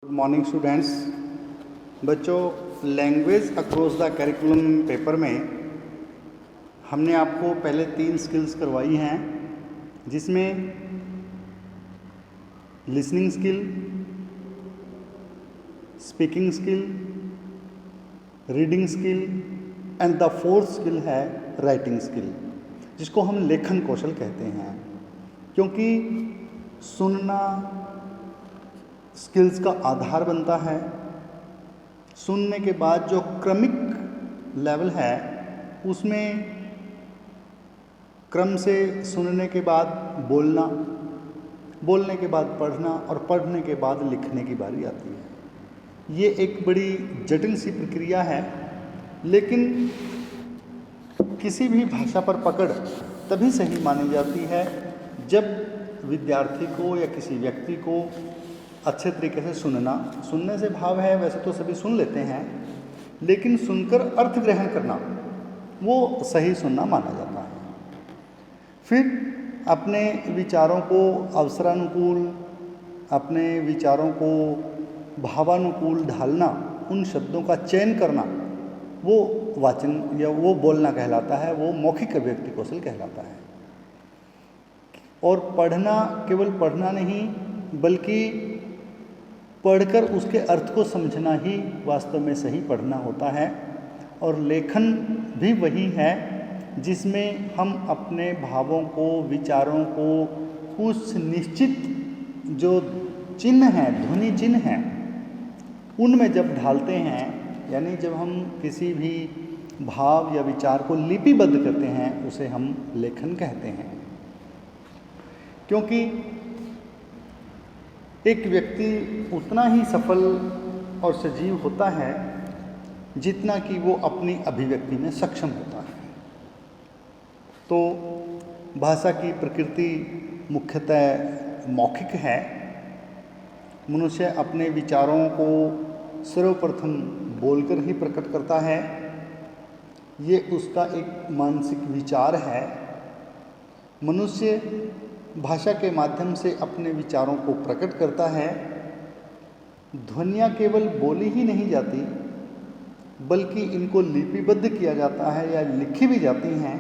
Good morning students. बच्चों, language across the curriculum paper में हमने आपको पहले 3 स्किल्स करवाई हैं, जिसमें listening skill, speaking skill, reading skill and the 4th skill है राइटिंग स्किल, जिसको हम लेखन कौशल कहते हैं। क्योंकि सुनना स्किल्स का आधार बनता है। सुनने के बाद जो क्रमिक लेवल है उसमें क्रम से सुनने के बाद बोलना, बोलने के बाद पढ़ना और पढ़ने के बाद लिखने की बारी आती है। ये एक बड़ी जटिल सी प्रक्रिया है, लेकिन किसी भी भाषा पर पकड़ तभी सही मानी जाती है जब विद्यार्थी को या किसी व्यक्ति को अच्छे तरीके से सुनने से भाव है, वैसे तो सभी सुन लेते हैं, लेकिन सुनकर अर्थ ग्रहण करना वो सही सुनना माना जाता है। फिर अपने विचारों को अवसरानुकूल, अपने विचारों को भावानुकूल ढालना, उन शब्दों का चयन करना, वो वाचन या वो बोलना कहलाता है, वो मौखिक अभिव्यक्ति कौशल कहलाता है। और पढ़ना केवल पढ़ना नहीं, बल्कि पढ़कर उसके अर्थ को समझना ही वास्तव में सही पढ़ना होता है। और लेखन भी वही है जिसमें हम अपने भावों को, विचारों को कुछ निश्चित जो चिन्ह हैं, ध्वनि चिन्ह हैं, उनमें जब ढालते हैं, यानी जब हम किसी भी भाव या विचार को लिपिबद्ध करते हैं, उसे हम लेखन कहते हैं। क्योंकि एक व्यक्ति उतना ही सफल और सजीव होता है जितना कि वो अपनी अभिव्यक्ति में सक्षम होता है। तो भाषा की प्रकृति मुख्यतः मौखिक है। मनुष्य अपने विचारों को सर्वप्रथम बोलकर ही प्रकट करता है। ये उसका एक मानसिक विचार है। मनुष्य भाषा के माध्यम से अपने विचारों को प्रकट करता है। ध्वनियाँ केवल बोली ही नहीं जाती, बल्कि इनको लिपिबद्ध किया जाता है या लिखी भी जाती हैं।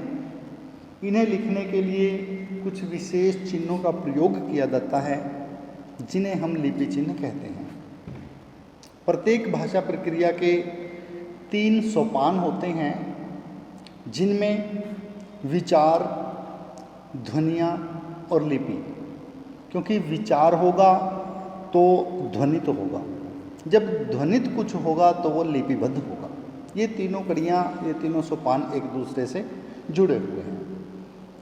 इन्हें लिखने के लिए कुछ विशेष चिन्हों का प्रयोग किया जाता है, जिन्हें हम लिपि चिन्ह कहते हैं। प्रत्येक भाषा प्रक्रिया के 3 सोपान होते हैं, जिनमें विचार, ध्वनियाँ और लिपि। क्योंकि विचार होगा तो ध्वनित होगा, जब ध्वनित कुछ होगा तो वो लिपिबद्ध होगा। ये तीनों कड़ियाँ, ये तीनों सोपान एक दूसरे से जुड़े हुए हैं।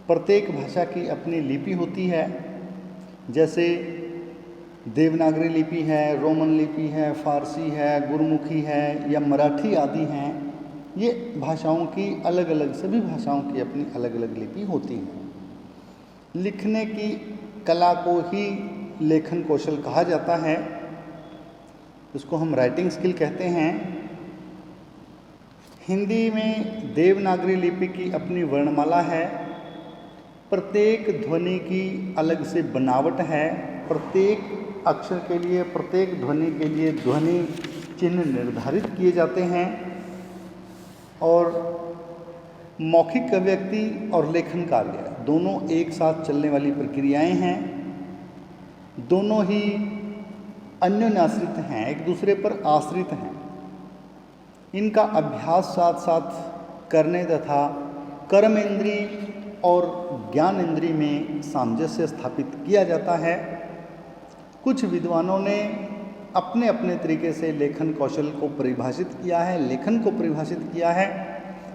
प्रत्येक भाषा की अपनी लिपि होती है। जैसे देवनागरी लिपि है, रोमन लिपि है, फारसी है, गुरमुखी है या मराठी आदि हैं। ये भाषाओं की अलग अलग, सभी भाषाओं की अपनी अलग अलग लिपि होती है। लिखने की कला को ही लेखन कौशल कहा जाता है। इसको हम राइटिंग स्किल कहते हैं। हिंदी में देवनागरी लिपि की अपनी वर्णमाला है। प्रत्येक ध्वनि की अलग से बनावट है। प्रत्येक अक्षर के लिए, प्रत्येक ध्वनि के लिए ध्वनि चिन्ह निर्धारित किए जाते हैं। और मौखिक अभिव्यक्ति और लेखन कार्य दोनों एक साथ चलने वाली प्रक्रियाएं हैं। दोनों ही अन्योन्याश्रित हैं, एक दूसरे पर आश्रित हैं। इनका अभ्यास साथ साथ करने तथा कर्म इंद्री और ज्ञान इंद्री में सामंजस्य स्थापित किया जाता है। कुछ विद्वानों ने अपने अपने तरीके से लेखन कौशल को परिभाषित किया है, लेखन को परिभाषित किया है,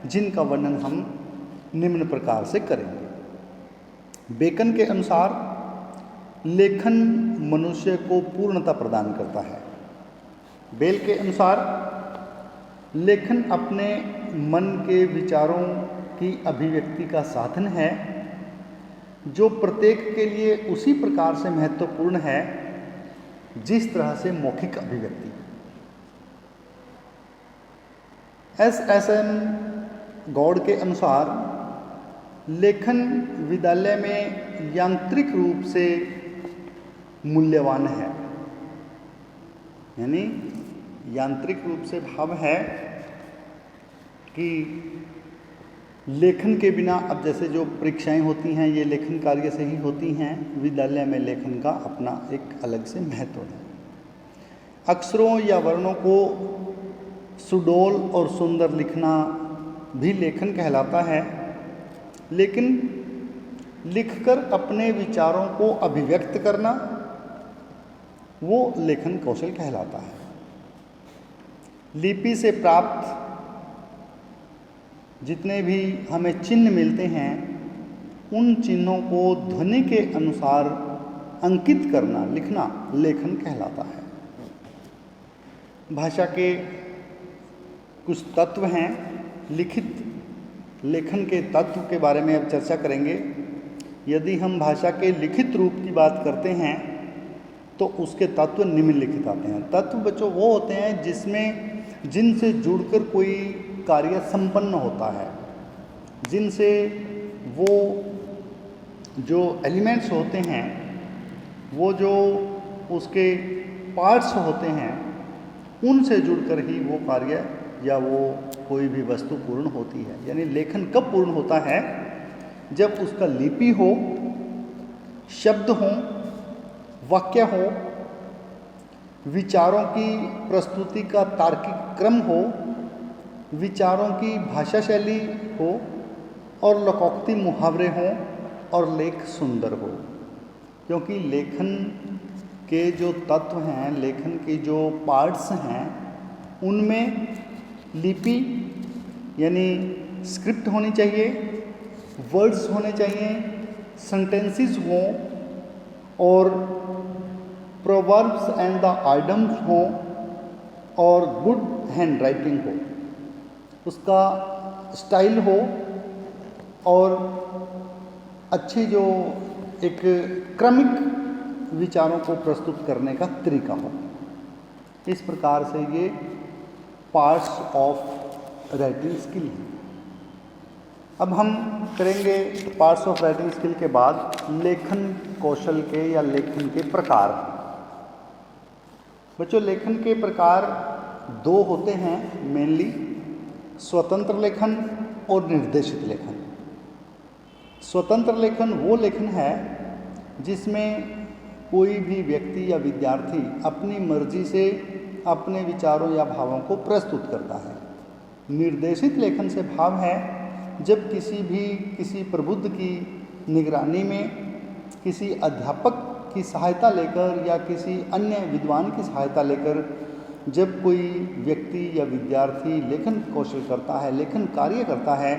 जिनका वर्णन हम निम्न प्रकार से करेंगे। बेकन के अनुसार लेखन मनुष्य को पूर्णता प्रदान करता है। बेल के अनुसार लेखन अपने मन के विचारों की अभिव्यक्ति का साधन है, जो प्रत्येक के लिए उसी प्रकार से महत्वपूर्ण है जिस तरह से मौखिक अभिव्यक्ति। S.S.N. गौड़ के अनुसार लेखन विद्यालय में यांत्रिक रूप से मूल्यवान है। यानी यांत्रिक रूप से भाव है कि लेखन के बिना, अब जैसे जो परीक्षाएं होती हैं ये लेखन कार्य से ही होती हैं, विद्यालय में लेखन का अपना एक अलग से महत्व है। अक्षरों या वर्णों को सुडौल और सुंदर लिखना भी लेखन कहलाता है, लेकिन लिखकर अपने विचारों को अभिव्यक्त करना वो लेखन कौशल कहलाता है। लिपि से प्राप्त जितने भी हमें चिन्ह मिलते हैं उन चिन्हों को ध्वनि के अनुसार अंकित करना, लिखना लेखन कहलाता है। भाषा के कुछ तत्व हैं, लिखित लेखन के तत्व के बारे में अब चर्चा करेंगे। यदि हम भाषा के लिखित रूप की बात करते हैं तो उसके तत्व निम्नलिखित आते हैं। तत्व बच्चों वो होते हैं जिनसे जुड़कर कोई कार्य संपन्न होता है, जिनसे वो जो एलिमेंट्स होते हैं, वो जो उसके पार्ट्स होते हैं, उनसे जुड़कर ही वो कार्य या वो कोई भी वस्तु पूर्ण होती है। यानी लेखन कब पूर्ण होता है? जब उसका लिपि हो, शब्द हो, वाक्य हो, विचारों की प्रस्तुति का तार्किक क्रम हो, विचारों की भाषा शैली हो और लोकोक्ति मुहावरे हों और लेख सुंदर हो। क्योंकि लेखन के जो तत्व हैं, लेखन के जो पार्ट्स हैं, उनमें लिपि यानी स्क्रिप्ट होनी चाहिए, वर्ड्स होने चाहिए, सेंटेंसेस हों और प्रोवर्ब्स एंड द आइडम्स हों और गुड हैंड राइटिंग हो, उसका स्टाइल हो और अच्छी जो एक क्रमिक विचारों को प्रस्तुत करने का तरीका हो। इस प्रकार से ये पार्ट्स ऑफ राइटिंग स्किल है। अब हम करेंगे पार्ट्स ऑफ राइटिंग स्किल के बाद लेखन कौशल के या लेखन के प्रकार। बच्चों, लेखन के प्रकार दो होते हैं मेनली, स्वतंत्र लेखन और निर्देशित लेखन। स्वतंत्र लेखन वो लेखन है जिसमें कोई भी व्यक्ति या विद्यार्थी अपनी मर्जी से अपने विचारों या भावों को प्रस्तुत करता है। निर्देशित लेखन से भाव है जब किसी प्रबुद्ध की निगरानी में, किसी अध्यापक की सहायता लेकर या किसी अन्य विद्वान की सहायता लेकर जब कोई व्यक्ति या विद्यार्थी लेखन कौशल करता है, लेखन कार्य करता है,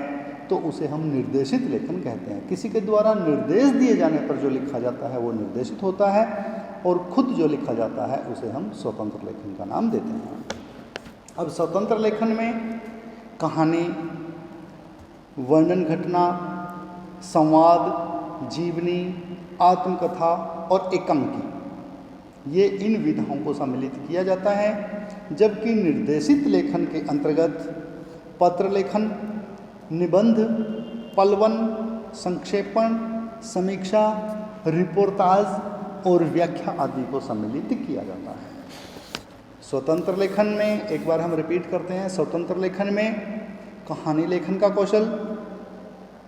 तो उसे हम निर्देशित लेखन कहते हैं। किसी के द्वारा निर्देश दिए जाने पर जो लिखा जाता है वो निर्देशित होता है और खुद जो लिखा जाता है उसे हम स्वतंत्र लेखन का नाम देते हैं। अब स्वतंत्र लेखन में कहानी, वर्णन घटना, संवाद, जीवनी, आत्मकथा और एकांकी, ये इन विधाओं को सम्मिलित किया जाता है। जबकि निर्देशित लेखन के अंतर्गत पत्र लेखन, निबंध, पलवन, संक्षेपण, समीक्षा, रिपोर्टाज और व्याख्या आदि को सम्मिलित किया जाता है। स्वतंत्र लेखन में एक बार हम रिपीट करते हैं। स्वतंत्र लेखन में कहानी लेखन का कौशल,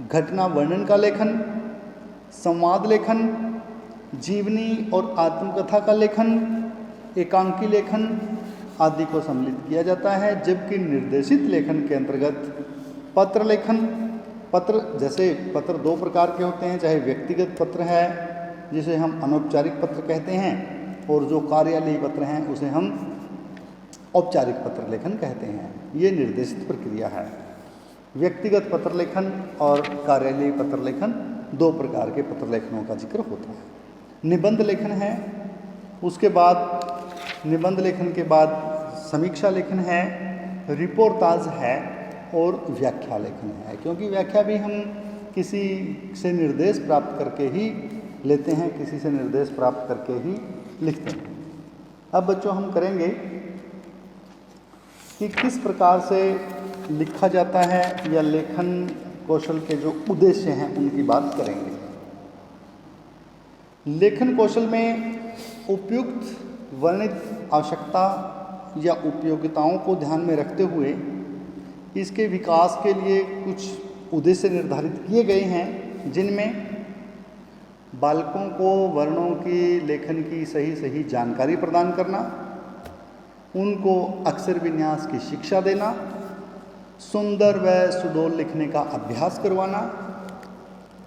घटना वर्णन का लेखन, संवाद लेखन, जीवनी और आत्मकथा का लेखन, एकांकी लेखन आदि को सम्मिलित किया जाता है। जबकि निर्देशित लेखन के अंतर्गत पत्र लेखन, जैसे पत्र दो प्रकार के होते हैं, चाहे व्यक्तिगत पत्र है जिसे हम अनौपचारिक पत्र कहते हैं और जो कार्यालयीय पत्र हैं उसे हम औपचारिक पत्र लेखन कहते हैं। ये निर्देशित प्रक्रिया है। व्यक्तिगत पत्र लेखन और कार्यालयीय पत्र लेखन दो प्रकार के पत्र लेखनों का जिक्र होता है। निबंध लेखन है, उसके बाद निबंध लेखन के बाद समीक्षा लेखन है, रिपोर्टाज है और व्याख्या लेखन है। क्योंकि व्याख्या भी हम किसी से निर्देश प्राप्त करके ही लेते हैं, किसी से निर्देश प्राप्त करके ही लिखते हैं। अब बच्चों हम करेंगे कि किस प्रकार से लिखा जाता है या लेखन कौशल के जो उद्देश्य हैं उनकी बात करेंगे। लेखन कौशल में उपयुक्त वर्णित आवश्यकता या उपयोगिताओं को ध्यान में रखते हुए इसके विकास के लिए कुछ उद्देश्य निर्धारित किए गए हैं, जिनमें बालकों को वर्णों की लेखन की सही जानकारी प्रदान करना, उनको अक्षर विन्यास की शिक्षा देना, सुंदर व सुडौल लिखने का अभ्यास करवाना,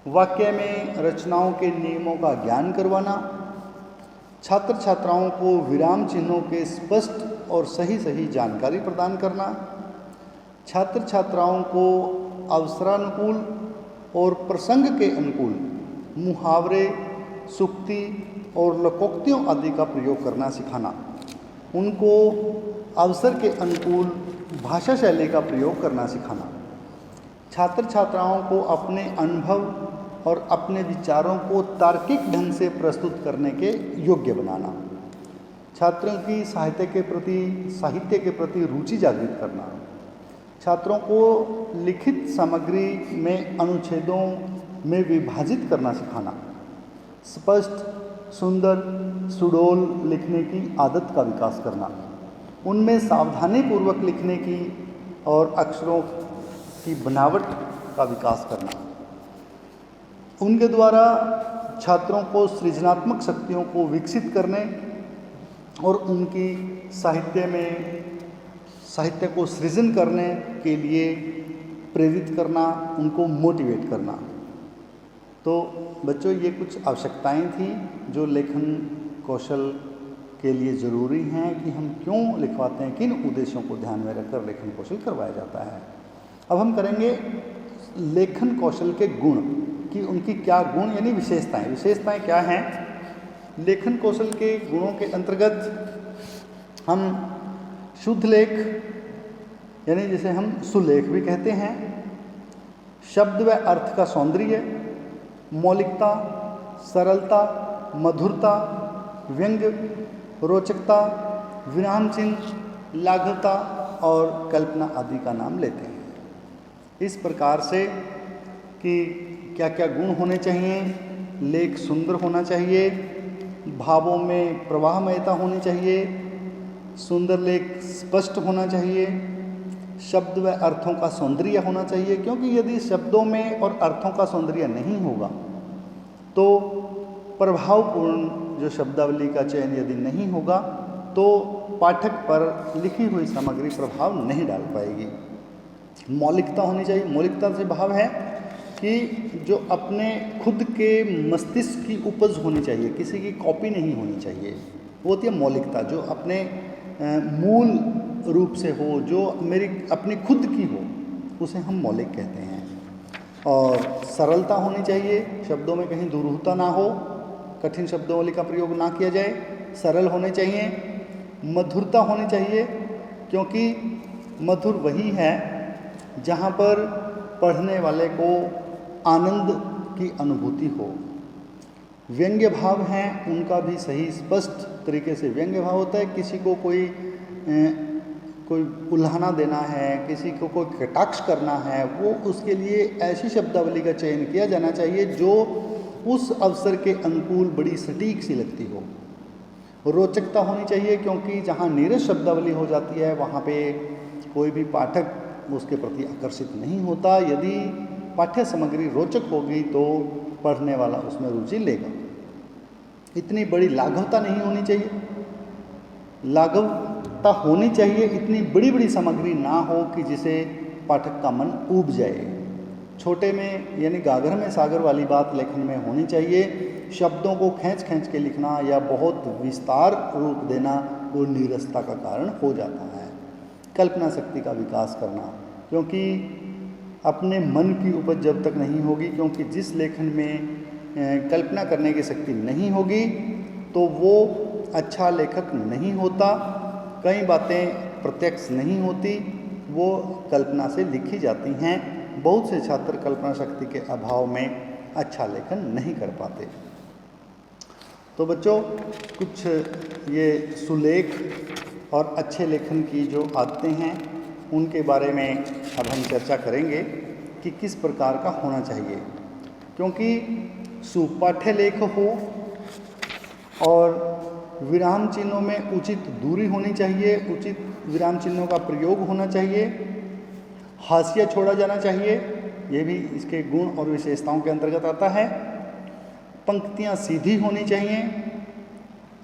वाक्य में रचनाओं के नियमों का ज्ञान करवाना, छात्र छात्राओं को विराम चिन्हों के स्पष्ट और सही जानकारी प्रदान करना, छात्र छात्राओं को अवसरानुकूल और प्रसंग के अनुकूल मुहावरे, सूक्ति और लोकोक्तियों आदि का प्रयोग करना सिखाना, उनको अवसर के अनुकूल भाषा शैली का प्रयोग करना सिखाना, छात्र छात्राओं को अपने अनुभव और अपने विचारों को तार्किक ढंग से प्रस्तुत करने के योग्य बनाना, छात्रों की साहित्य के प्रति रुचि जागृत करना, छात्रों को लिखित सामग्री में अनुच्छेदों में विभाजित करना सिखाना, स्पष्ट, सुंदर, सुडौल लिखने की आदत का विकास करना, उनमें सावधानीपूर्वक लिखने की और अक्षरों की बनावट का विकास करना, उनके द्वारा छात्रों को सृजनात्मक शक्तियों को विकसित करने और उनकी साहित्य को सृजन करने के लिए प्रेरित करना, उनको मोटिवेट करना। तो बच्चों, ये कुछ आवश्यकताएं थी जो लेखन कौशल के लिए ज़रूरी हैं कि हम क्यों लिखवाते हैं, किन उद्देश्यों को ध्यान में रखकर लेखन कौशल करवाया जाता है। अब हम करेंगे लेखन कौशल के गुण कि उनकी क्या गुण यानी विशेषताएं क्या हैं। लेखन कौशल के गुणों के अंतर्गत हम शुद्ध लेख यानी जिसे हम सुलेख भी कहते हैं, शब्द व अर्थ का सौंदर्य, मौलिकता, सरलता, मधुरता, व्यंग्य, रोचकता, विराम चिन्ह, लाघवता और कल्पना आदि का नाम लेते हैं। इस प्रकार से कि क्या क्या गुण होने चाहिए। लेख सुंदर होना चाहिए, भावों में प्रवाहमयता होनी चाहिए, सुंदर लेख स्पष्ट होना चाहिए, शब्द व अर्थों का सौंदर्य होना चाहिए, क्योंकि यदि शब्दों में और अर्थों का सौंदर्य नहीं होगा तो प्रभावपूर्ण जो शब्दावली का चयन यदि नहीं होगा तो पाठक पर लिखी हुई सामग्री प्रभाव नहीं डाल पाएगी। मौलिकता होनी चाहिए। मौलिकता से भाव है कि जो अपने खुद के मस्तिष्क की उपज होनी चाहिए, किसी की कॉपी नहीं होनी चाहिए। वो होती है मौलिकता, जो अपने मूल रूप से हो, जो मेरी अपनी खुद की हो, उसे हम मौलिक कहते हैं। और सरलता होनी चाहिए, शब्दों में कहीं दुरूहता ना हो, कठिन शब्दावली का प्रयोग ना किया जाए, सरल होने चाहिए। मधुरता होनी चाहिए, क्योंकि मधुर वही है जहाँ पर पढ़ने वाले को आनंद की अनुभूति हो। व्यंग्य भाव हैं, उनका भी सही स्पष्ट तरीके से व्यंग्य भाव होता है। किसी को कोई उल्हाना देना है, किसी को कोई कटाक्ष करना है, वो उसके लिए ऐसी शब्दावली का चयन किया जाना चाहिए जो उस अवसर के अनुकूल बड़ी सटीक सी लगती हो। रोचकता होनी चाहिए, क्योंकि जहाँ नीरस शब्दावली हो जाती है वहाँ पे कोई भी पाठक उसके प्रति आकर्षित नहीं होता। यदि पाठ्य सामग्री रोचक होगी तो पढ़ने वाला उसमें रुचि लेगा। इतनी बड़ी लाघवता नहीं होनी चाहिए। लाघवता होनी चाहिए, इतनी बड़ी बड़ी सामग्री ना हो कि जिसे पाठक का मन ऊब जाए। छोटे में यानी गागर में सागर वाली बात लेखन में होनी चाहिए। शब्दों को खींच खींच के लिखना या बहुत विस्तार रूप देना वो नीरसता का कारण हो जाता है। कल्पना शक्ति का विकास करना, क्योंकि अपने मन की उपज जब तक नहीं होगी, क्योंकि जिस लेखन में कल्पना करने की शक्ति नहीं होगी तो वो अच्छा लेखक नहीं होता। कई बातें प्रत्यक्ष नहीं होती, वो कल्पना से लिखी जाती हैं। बहुत से छात्र कल्पना शक्ति के अभाव में अच्छा लेखन नहीं कर पाते। तो बच्चों, कुछ ये सुलेख और अच्छे लेखन की जो आदतें हैं उनके बारे में अब हम चर्चा करेंगे कि किस प्रकार का होना चाहिए। क्योंकि सुपाठ्य लेख हो और विराम चिन्हों में उचित दूरी होनी चाहिए, उचित विराम चिन्हों का प्रयोग होना चाहिए, हाशिया छोड़ा जाना चाहिए, ये भी इसके गुण और विशेषताओं के अंतर्गत आता है। पंक्तियाँ सीधी होनी चाहिए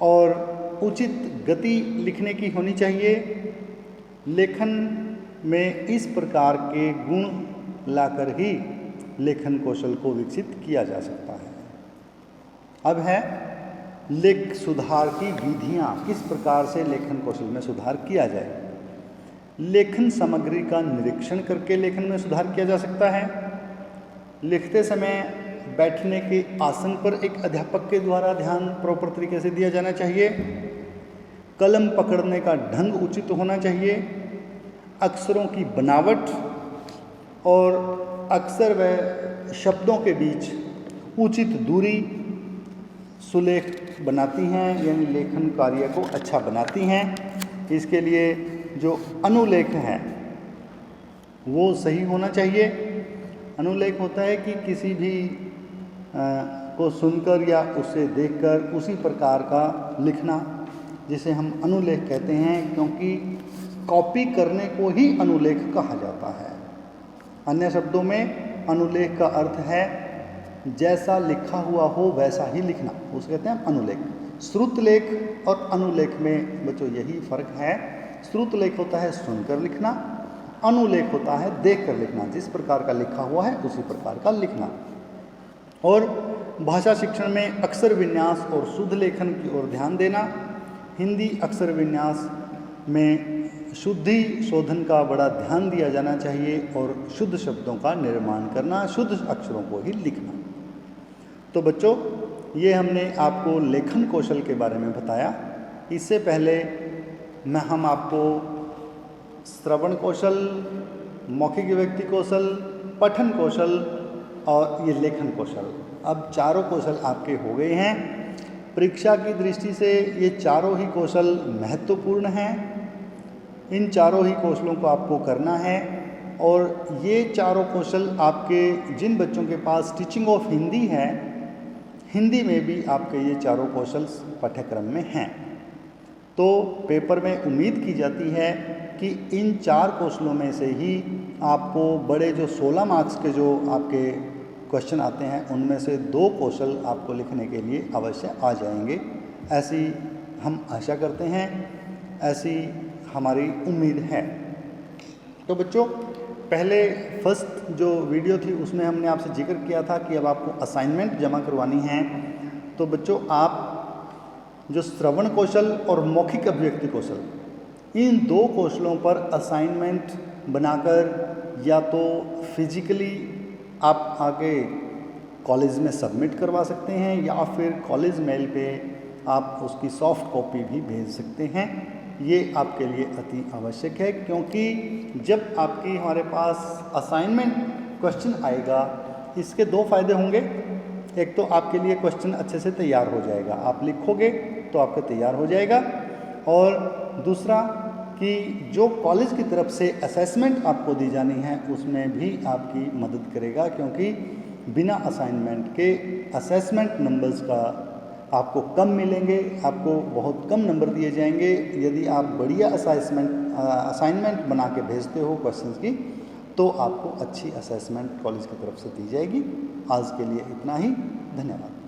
और उचित गति लिखने की होनी चाहिए। लेखन में इस प्रकार के गुण लाकर ही लेखन कौशल को विकसित किया जा सकता है। अब है लेख सुधार की विधियाँ, किस प्रकार से लेखन कौशल में सुधार किया जाए। लेखन सामग्री का निरीक्षण करके लेखन में सुधार किया जा सकता है। लिखते समय बैठने के आसन पर एक अध्यापक के द्वारा ध्यान प्रॉपर तरीके से दिया जाना चाहिए। कलम पकड़ने का ढंग उचित होना चाहिए। अक्षरों की बनावट और अक्षर व शब्दों के बीच उचित दूरी सुलेख बनाती हैं, यानी लेखन कार्य को अच्छा बनाती हैं। इसके लिए जो अनुलेख है वो सही होना चाहिए। अनुलेख होता है कि किसी भी को सुनकर या उसे देखकर उसी प्रकार का लिखना, जिसे हम अनुलेख कहते हैं, क्योंकि कॉपी करने को ही अनुलेख कहा जाता है। अन्य शब्दों में अनुलेख का अर्थ है जैसा लिखा हुआ हो वैसा ही लिखना, उसे कहते हैं अनुलेख। श्रुतलेख और अनुलेख में बच्चों यही फर्क है। श्रुतलेख होता है सुनकर लिखना, अनुलेख होता है देखकर लिखना, जिस प्रकार का लिखा हुआ है उसी प्रकार का लिखना। और भाषा शिक्षण में अक्षर विन्यास और शुद्ध लेखन की ओर ध्यान देना। हिंदी अक्षर विन्यास में शुद्धि शोधन का बड़ा ध्यान दिया जाना चाहिए और शुद्ध शब्दों का निर्माण करना, शुद्ध अक्षरों को ही लिखना। तो बच्चों, ये हमने आपको लेखन कौशल के बारे में बताया। इससे पहले हम आपको श्रवण कौशल, मौखिक व्यक्ति कौशल, पठन कौशल और ये लेखन कौशल, अब चारों कौशल आपके हो गए हैं। परीक्षा की दृष्टि से ये चारों ही कौशल महत्वपूर्ण हैं। इन चारों ही कौशलों को आपको करना है और ये चारों कौशल आपके जिन बच्चों के पास टीचिंग ऑफ हिंदी है, हिंदी में भी आपके ये चारों कौशल पाठ्यक्रम में हैं। तो पेपर में उम्मीद की जाती है कि इन चार कौशलों में से ही आपको बड़े जो 16 मार्क्स के जो आपके क्वेश्चन आते हैं उनमें से 2 कौशल आपको लिखने के लिए अवश्य आ जाएंगे। ऐसी हम आशा करते हैं, ऐसी हमारी उम्मीद है। तो बच्चों, पहले फर्स्ट जो वीडियो थी उसमें हमने आपसे जिक्र किया था कि अब आपको असाइनमेंट जमा करवानी है। तो बच्चों, आप जो श्रवण कौशल और मौखिक अभिव्यक्ति कौशल, इन 2 कौशलों पर असाइनमेंट बनाकर या तो फिजिकली आप आगे कॉलेज में सबमिट करवा सकते हैं या फिर कॉलेज मेल पे आप उसकी सॉफ्ट कॉपी भी भेज सकते हैं। ये आपके लिए अति आवश्यक है, क्योंकि जब आपकी हमारे पास असाइनमेंट क्वेश्चन आएगा, इसके 2 फायदे होंगे। एक तो आपके लिए क्वेश्चन अच्छे से तैयार हो जाएगा, आप लिखोगे तो आपका तैयार हो जाएगा, और दूसरा कि जो कॉलेज की तरफ से असेसमेंट आपको दी जानी है उसमें भी आपकी मदद करेगा, क्योंकि बिना असाइनमेंट के असेसमेंट नंबर्स का आपको कम मिलेंगे, आपको बहुत कम नंबर दिए जाएंगे। यदि आप बढ़िया असाइनमेंट बना के भेजते हो क्वेश्चंस की, तो आपको अच्छी असेसमेंट कॉलेज की तरफ से दी जाएगी। आज के लिए इतना ही, धन्यवाद।